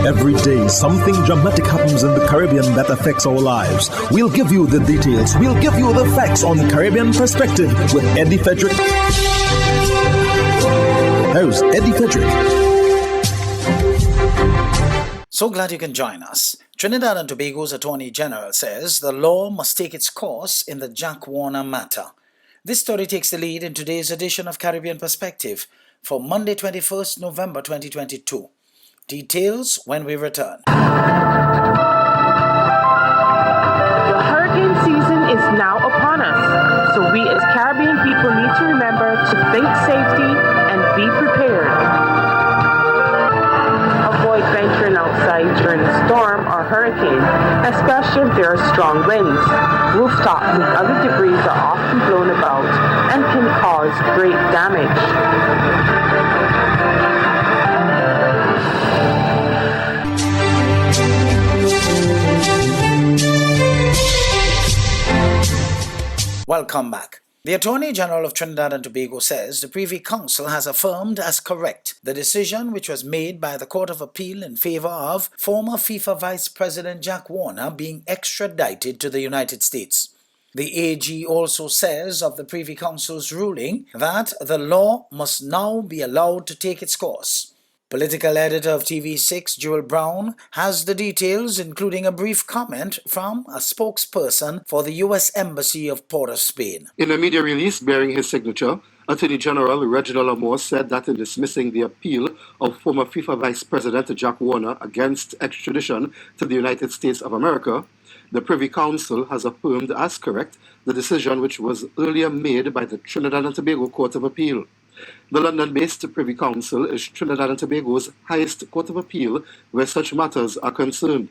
Every day, something dramatic happens in the Caribbean that affects our lives. We'll give you the details. We'll give you the facts on Caribbean Perspective with Eddie Frederick. Host Eddie Frederick. So glad you can join us. Trinidad and Tobago's Attorney General says the law must take its course in the Jack Warner matter. This story takes the lead in today's edition of Caribbean Perspective for Monday, 21st November 2022. Details when we return. The hurricane season is now upon us, so we as Caribbean people need to remember to think safety and be prepared. Avoid venturing outside during a storm or hurricane, especially if there are strong winds. Rooftops and other debris are often blown about and can cause great damage. Welcome back. The Attorney General of Trinidad and Tobago says the Privy Council has affirmed as correct the decision which was made by the Court of Appeal in favor of former FIFA Vice President Jack Warner being extradited to the United States. The AG also says of the Privy Council's ruling that the law must now be allowed to take its course. Political editor of TV6, Jewel Brown, has the details, including a brief comment from a spokesperson for the U.S. Embassy of Port of Spain. In a media release bearing his signature, Attorney General Reginald Amor said that in dismissing the appeal of former FIFA Vice President Jack Warner against extradition to the United States of America, the Privy Council has affirmed as correct the decision which was earlier made by the Trinidad and Tobago Court of Appeal. The London-based Privy Council is Trinidad and Tobago's highest court of appeal where such matters are concerned.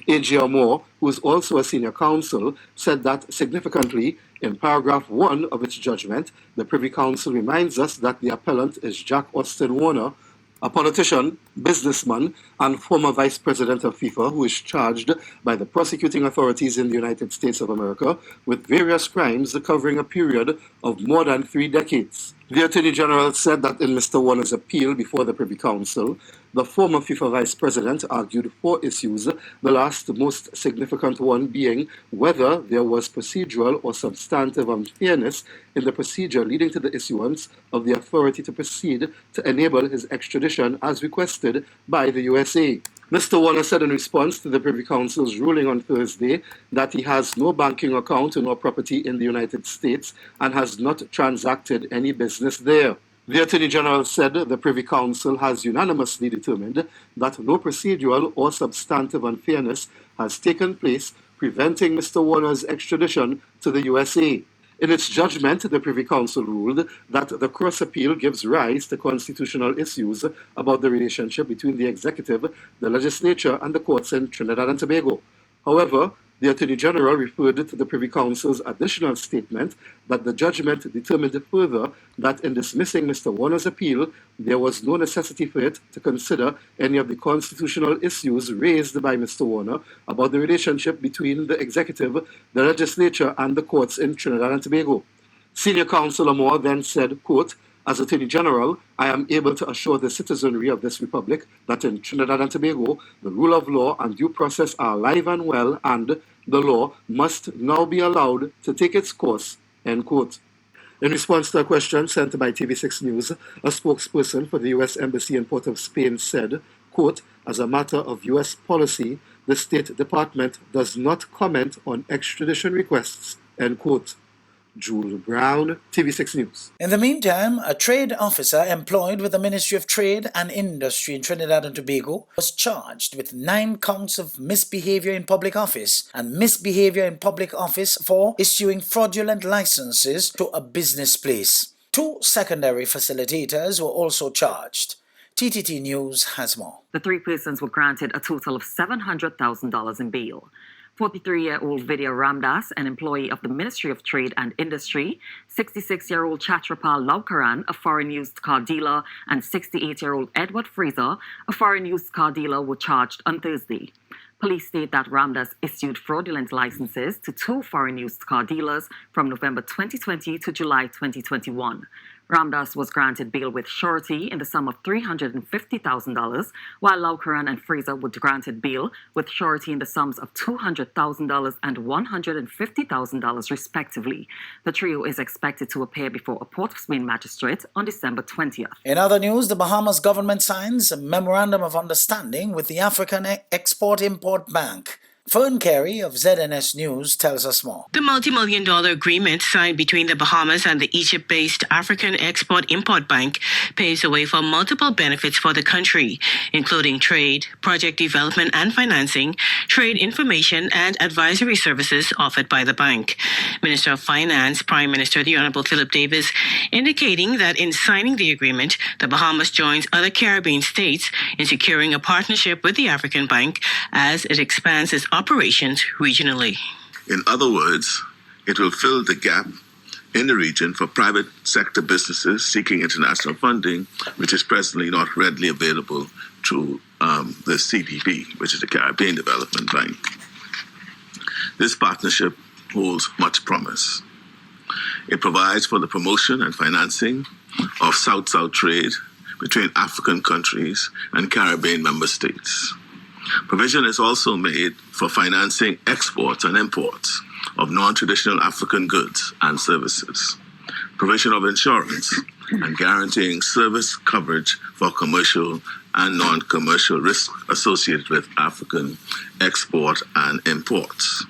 A.G. Amor, who is also a senior counsel, said that significantly, in paragraph 1 of its judgment, the Privy Council reminds us that the appellant is Jack Austin Warner, a politician, businessman, and former vice president of FIFA who is charged by the prosecuting authorities in the United States of America with various crimes covering a period of more than 3 decades. The Attorney General said that in Mr. Warner's appeal before the Privy Council, the former FIFA vice president argued 4 issues, the last most significant one being whether there was procedural or substantive unfairness in the procedure leading to the issuance of the authority to proceed to enable his extradition as requested by the USA. Mr. Warner said in response to the Privy Council's ruling on Thursday that he has no banking account nor property in the United States and has not transacted any business there. The Attorney General said the Privy Council has unanimously determined that no procedural or substantive unfairness has taken place preventing Mr. Warner's extradition to the USA. In its judgment, the Privy Council ruled that the cross-appeal gives rise to constitutional issues about the relationship between the executive, the legislature, and the courts in Trinidad and Tobago. However, the Attorney General referred to the Privy Council's additional statement that the judgment determined further that in dismissing Mr. Warner's appeal, there was no necessity for it to consider any of the constitutional issues raised by Mr. Warner about the relationship between the executive, the legislature, and the courts in Trinidad and Tobago. Senior Counsel Amor then said, quote, "As Attorney General, I am able to assure the citizenry of this republic that in Trinidad and Tobago, the rule of law and due process are alive and well, and the law must now be allowed to take its course," end quote. In response to a question sent by TV6 News, a spokesperson for the U.S. Embassy in Port of Spain said, quote, "As a matter of U.S. policy, the State Department does not comment on extradition requests," end quote. Jewel Brown, TV6 News. In the meantime, a trade officer employed with the Ministry of Trade and Industry in Trinidad and Tobago was charged with 9 counts of misbehavior in public office and misbehavior in public office for issuing fraudulent licenses to a business place. 2 secondary facilitators were also charged. TTT News has more. The 3 persons were granted a total of $700,000 in bail. 43-year-old Vidya Ramdas, an employee of the Ministry of Trade and Industry, 66-year-old Chatrapal Laukaran, a foreign used car dealer, and 68-year-old Edward Fraser, a foreign used car dealer, were charged on Thursday. Police state that Ramdas issued fraudulent licenses to 2 foreign used car dealers from November 2020 to July 2021. Ramdas was granted bail with surety in the sum of $350,000, while Laukaran and Fraser were granted bail with surety in the sums of $200,000 and $150,000 respectively. The trio is expected to appear before a Port of Spain magistrate on December 20th. In other news, the Bahamas government signs a memorandum of understanding with the African Export-Import Bank. Fern Carey of ZNS News tells us more. The multi-million-dollar agreement signed between the Bahamas and the Egypt-based African Export-Import Bank paves the way for multiple benefits for the country, including trade, project development and financing, trade information and advisory services offered by the bank. Minister of Finance, Prime Minister the Honorable Philip Davis, indicating that in signing the agreement, the Bahamas joins other Caribbean states in securing a partnership with the African Bank as it expands its operations regionally. In other words, it will fill the gap in the region for private sector businesses seeking international funding, which is presently not readily available through the CDB, which is the Caribbean Development Bank. This partnership holds much promise. It provides for the promotion and financing of South-South trade between African countries and Caribbean member states. Provision is also made for financing exports and imports of non-traditional African goods and services, provision of insurance, and guaranteeing service coverage for commercial and non-commercial risk associated with African export and imports.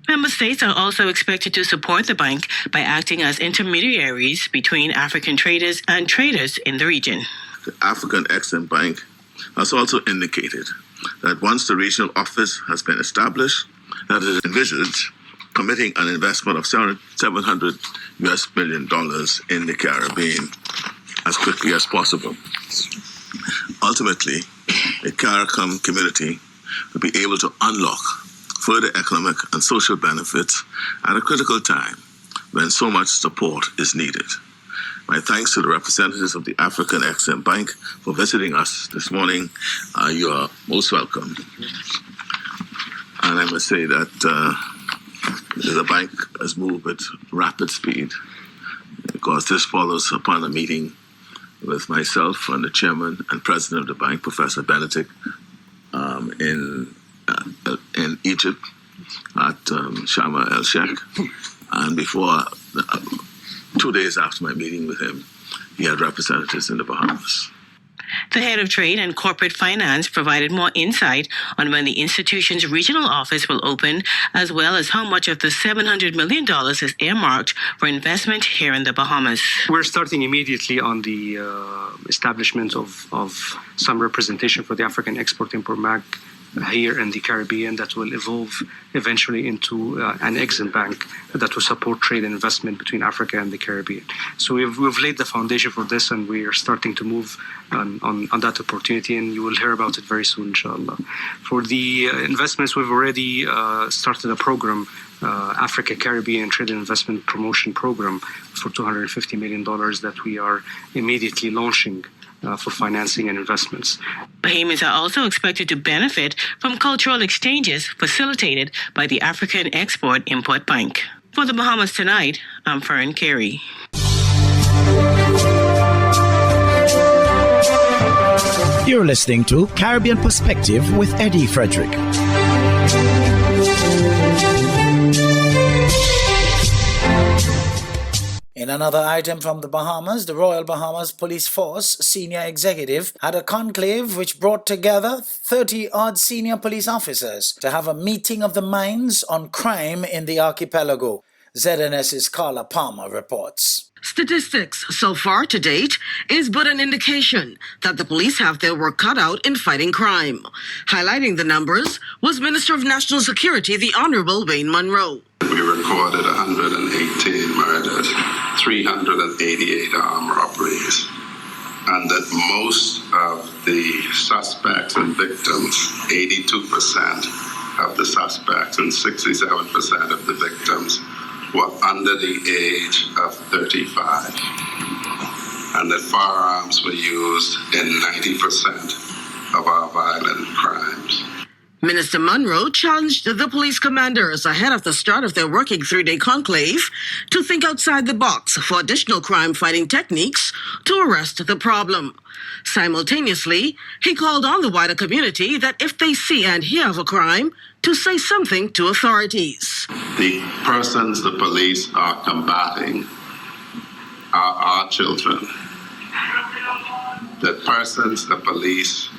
Member states are also expected to support the bank by acting as intermediaries between African traders and traders in the region. The African Export Bank has also indicated that once the regional office has been established, that it envisages committing an investment of $700 million in the Caribbean as quickly as possible. Ultimately, the CARICOM community will be able to unlock further economic and social benefits at a critical time when so much support is needed. My thanks to the representatives of the African Export Bank for visiting us this morning. You are most welcome. And I must say that the bank has moved at rapid speed, because this follows upon a meeting with myself and the chairman and president of the bank, Professor Benedict, in Egypt at Sharm el-Sheikh. And before 2 days after my meeting with him, he had representatives in the Bahamas. The head of trade and corporate finance provided more insight on when the institution's regional office will open, as well as how much of the $700 million is earmarked for investment here in the Bahamas. We're starting immediately on the establishment of some representation for the African Export-Import Bank here in the Caribbean that will evolve eventually into an Exim Bank that will support trade and investment between Africa and the Caribbean. So we've laid the foundation for this, and we are starting to move on that opportunity, and you will hear about it very soon, inshallah. For the investments, we've already started a program, Africa Caribbean Trade and Investment Promotion Program for $250 million that we are immediately launching for financing and investments. Bahamians are also expected to benefit from cultural exchanges facilitated by the African Export-Import Bank. For the Bahamas Tonight, I'm Fern Carey. You're listening to Caribbean Perspective with Eddie Frederick. In another item from the Bahamas, the Royal Bahamas Police Force senior executive had a conclave which brought together 30-odd senior police officers to have a meeting of the minds on crime in the archipelago. ZNS's Carla Palmer reports. Statistics so far to date is but an indication that the police have their work cut out in fighting crime. Highlighting the numbers was Minister of National Security, the Honorable Wayne Munro. We recorded 118 murders, 388 armed robberies, and that most of the suspects and victims, 82% of the suspects and 67% of the victims, were under the age of 35, and that firearms were used in 90% of our violent crimes. Minister Munro challenged the police commanders ahead of the start of their working 3-day conclave to think outside the box for additional crime-fighting techniques to arrest the problem. Simultaneously, he called on the wider community that if they see and hear of a crime, to say something to authorities. The persons the police are combating are our children. The persons the police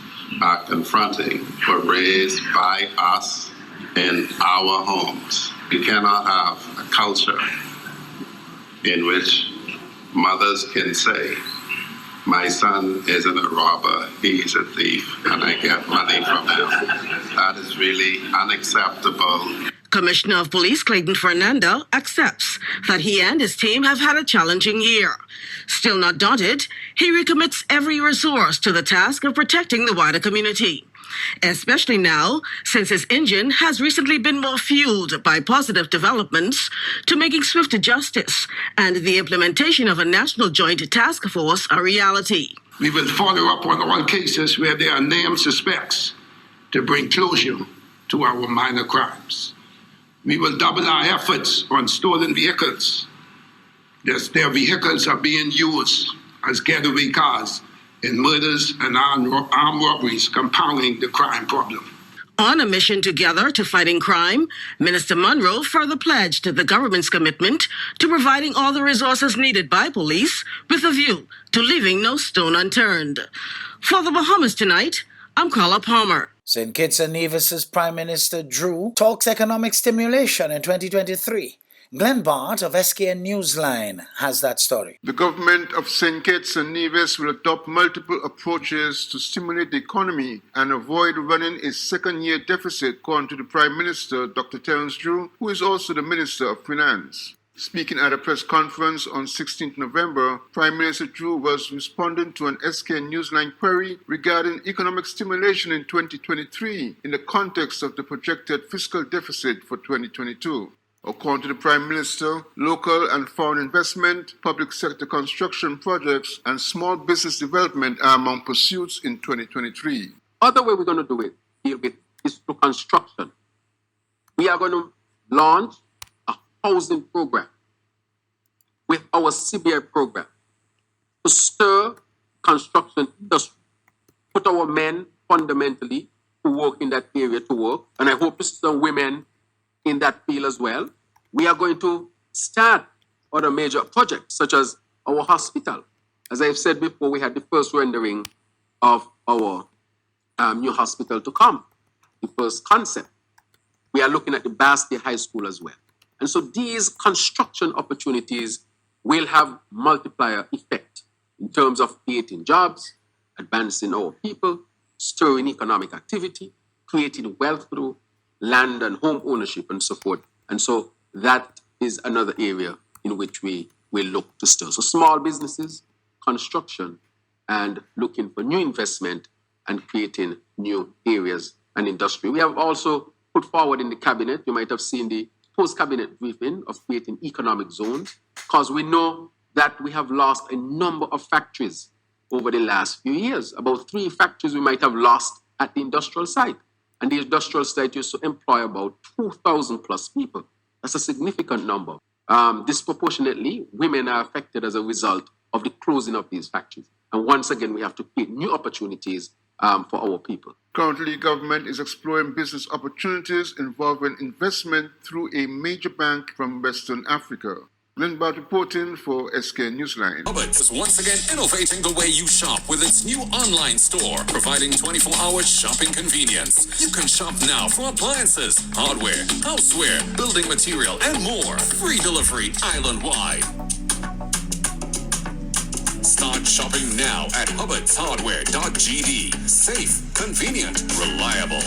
are confronting were raised by us in our homes. We cannot have a culture in which mothers can say, my son isn't a robber, he's a thief, and I get money from him. That is really unacceptable. Commissioner of Police Clayton Fernando accepts that he and his team have had a challenging year. Still not daunted, he recommits every resource to the task of protecting the wider community, especially now since his engine has recently been more fueled by positive developments to making swift justice and the implementation of a national joint task force a reality. We will follow up on all cases where there are named suspects to bring closure to our minor crimes. We will double our efforts on stolen vehicles. Their vehicles are being used as getaway cars in murders and armed robberies, compounding the crime problem. On a mission together to fighting crime, Minister Munro further pledged the government's commitment to providing all the resources needed by police with a view to leaving no stone unturned. For the Bahamas Tonight, I'm Carla Palmer. St. Kitts and Nevis's Prime Minister Drew talks economic stimulation in 2023. Glenn Bart of SKN Newsline has that story. The government of St. Kitts and Nevis will adopt multiple approaches to stimulate the economy and avoid running a second-year deficit, according to the Prime Minister, Dr. Terence Drew, who is also the Minister of Finance. Speaking at a press conference on 16th November, Prime Minister Drew was responding to an SKN Newsline query regarding economic stimulation in 2023 in the context of the projected fiscal deficit for 2022. According to the Prime Minister, local and foreign investment, public sector construction projects, and small business development are among pursuits in 2023. Other way we're going to do it, is through construction. We are going to launch a housing program with our CBI program to stir construction industry, put our men fundamentally who work in that area to work, and I hope to see some women in that field as well. We are going to start other major projects, such as our hospital. As I've said before, we had the first rendering of our new hospital to come, the first concept. We are looking at the Basti High School as well. And so these construction opportunities will have multiplier effect in terms of creating jobs, advancing our people, stirring economic activity, creating wealth through land and home ownership and so forth. And so that is another area in which we will look to stir. So small businesses, construction, and looking for new investment and creating new areas and industry. We have also put forward in the cabinet, you might have seen the post-cabinet briefing of creating economic zones, because we know that we have lost a number of factories over the last few years. About 3 factories we might have lost at the industrial site. And the industrial site used to employ about 2,000 plus people. That's a significant number. Disproportionately, women are affected as a result of the closing of these factories. And once again, we have to create new opportunities for our people. Currently, government is exploring business opportunities involving investment through a major bank from Western Africa. Glenn Bart reporting for SK Newsline. Roberts is once again innovating the way you shop with its new online store, providing 24-hour shopping convenience. You can shop now for appliances, hardware, houseware, building material, and more. Free delivery island-wide. Start shopping now at hubbartshardware.gd. Safe, convenient, reliable.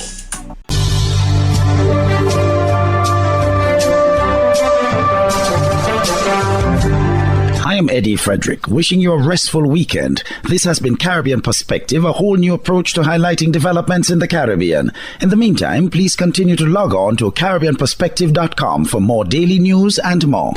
I am Eddie Frederick, wishing you a restful weekend. This has been Caribbean Perspective, a whole new approach to highlighting developments in the Caribbean. In the meantime, please continue to log on to CaribbeanPerspective.com for more daily news and more.